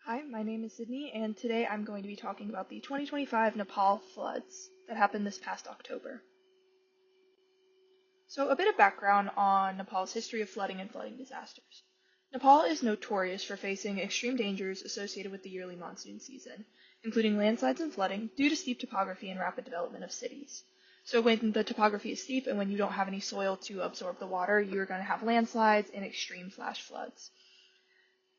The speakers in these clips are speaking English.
Hi, my name is Sydney, and today I'm going to be talking about the 2025 Nepal floods that happened this past October. So, a bit of background on Nepal's history of flooding and flooding disasters. Nepal is notorious for facing extreme dangers associated with the yearly monsoon season, including landslides and flooding due to steep topography and rapid development of cities. So, when the topography is steep and when you don't have any soil to absorb the water, you're going to have landslides and extreme flash floods.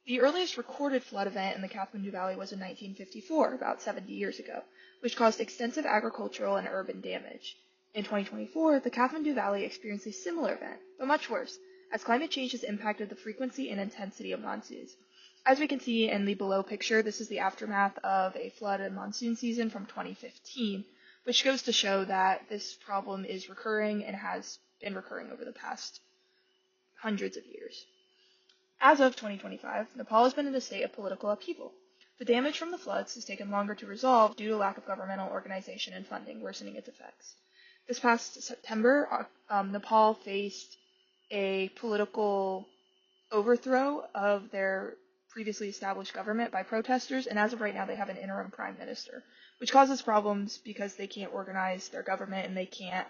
The earliest recorded flood event in the Kathmandu Valley was in 1954, about 70 years ago, which caused extensive agricultural and urban damage. In 2024, the Kathmandu Valley experienced a similar event, but much worse, as climate change has impacted the frequency and intensity of monsoons. As we can see in the below picture, this is the aftermath of a flood and monsoon season from 2015, which goes to show that this problem is recurring and has been recurring over the past hundreds of years. As of 2025, Nepal has been in a state of political upheaval. The damage from the floods has taken longer to resolve due to lack of governmental organization and funding, worsening its effects. This past September, Nepal faced a political overthrow of their previously established government by protesters, and as of right now, they have an interim prime minister, which causes problems because they can't organize their government and they can't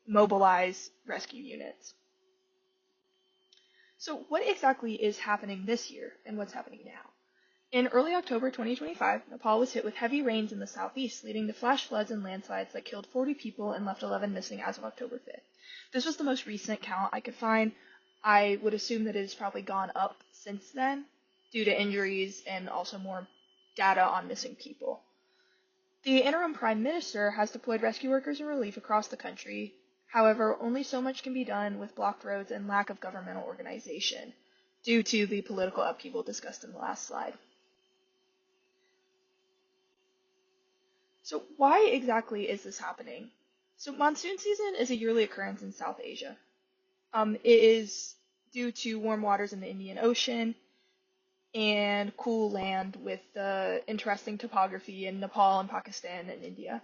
mobilize rescue units. So what exactly is happening this year and what's happening now? In early October 2025, Nepal was hit with heavy rains in the southeast, leading to flash floods and landslides that killed 40 people and left 11 missing as of October 5th. This was the most recent count I could find. I would assume that it has probably gone up since then due to injuries and also more data on missing people. The interim prime minister has deployed rescue workers and relief across the country. However, only so much can be done with blocked roads and lack of governmental organization due to the political upheaval discussed in the last slide. So why exactly is this happening? So monsoon season is a yearly occurrence in South Asia. It is due to warm waters in the Indian Ocean and cool land with the interesting topography in Nepal and Pakistan and India.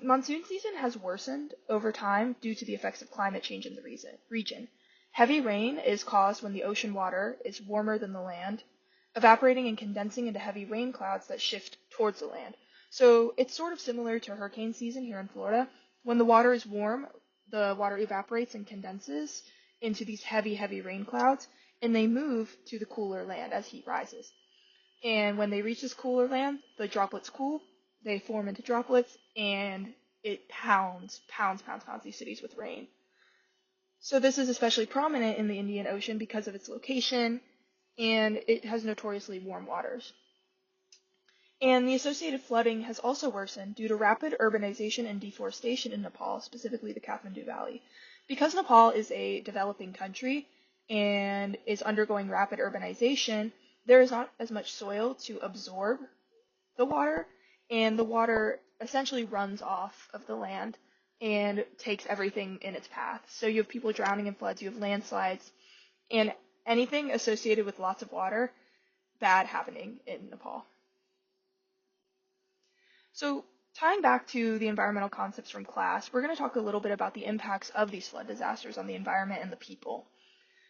Monsoon season has worsened over time due to the effects of climate change in the region. Heavy rain is caused when the ocean water is warmer than the land, evaporating and condensing into heavy rain clouds that shift towards the land. So it's sort of similar to hurricane season here in Florida. When the water is warm, the water evaporates and condenses into these heavy, heavy rain clouds, and they move to the cooler land as heat rises. And when they reach this cooler land, the droplets cool, they form into droplets, and it pounds these cities with rain. So this is especially prominent in the Indian Ocean because of its location, and it has notoriously warm waters. And the associated flooding has also worsened due to rapid urbanization and deforestation in Nepal, specifically the Kathmandu Valley. Because Nepal is a developing country and is undergoing rapid urbanization, there is not as much soil to absorb the water, and the water essentially runs off of the land and takes everything in its path. So you have people drowning in floods, you have landslides, and anything associated with lots of water, bad happening in Nepal. So tying back to the environmental concepts from class, we're going to talk a little bit about the impacts of these flood disasters on the environment and the people.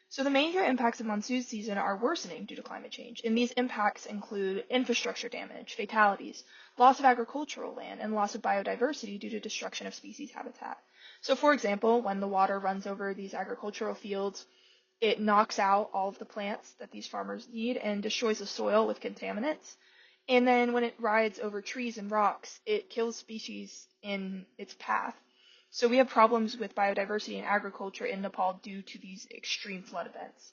So the major impacts of monsoon season are worsening due to climate change, and these impacts include infrastructure damage, fatalities, loss of agricultural land, and loss of biodiversity due to destruction of species habitat. So for example, when the water runs over these agricultural fields, it knocks out all of the plants that these farmers need and destroys the soil with contaminants. And then when it rides over trees and rocks, it kills species in its path. So we have problems with biodiversity and agriculture in Nepal due to these extreme flood events.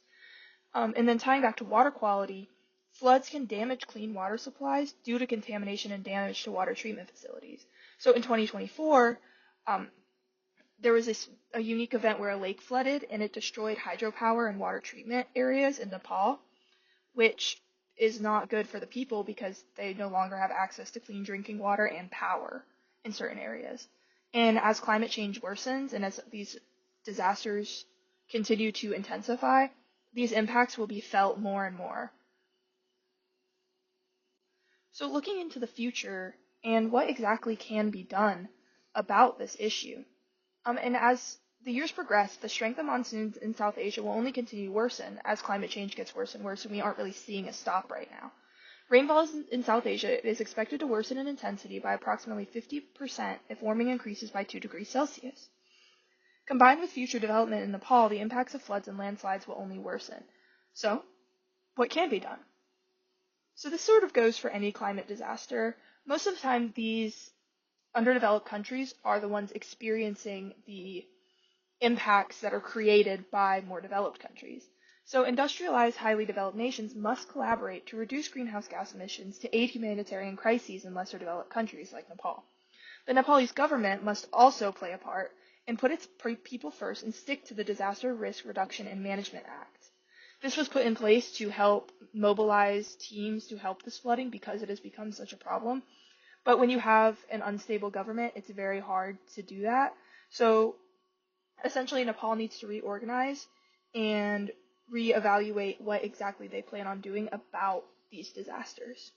And then tying back to water quality, floods can damage clean water supplies due to contamination and damage to water treatment facilities. So in 2024, there was a unique event where a lake flooded and it destroyed hydropower and water treatment areas in Nepal, which is not good for the people because they no longer have access to clean drinking water and power in certain areas. And as climate change worsens and as these disasters continue to intensify, these impacts will be felt more and more. So looking into the future and what exactly can be done about this issue. And as the years progress, the strength of monsoons in South Asia will only continue to worsen as climate change gets worse and worse, and we aren't really seeing a stop right now. Rainfall in South Asia is expected to worsen in intensity by approximately 50% if warming increases by 2 degrees Celsius. Combined with future development in Nepal, the impacts of floods and landslides will only worsen. So, what can be done? So this sort of goes for any climate disaster. Most of the time, these underdeveloped countries are the ones experiencing the impacts that are created by more developed countries. So industrialized, highly developed nations must collaborate to reduce greenhouse gas emissions to aid humanitarian crises in lesser developed countries like Nepal. The Nepalese government must also play a part and put its people first and stick to the Disaster Risk Reduction and Management Act. This was put in place to help mobilize teams to help this flooding because it has become such a problem. But when you have an unstable government, it's very hard to do that. So essentially, Nepal needs to reorganize and reevaluate what exactly they plan on doing about these disasters.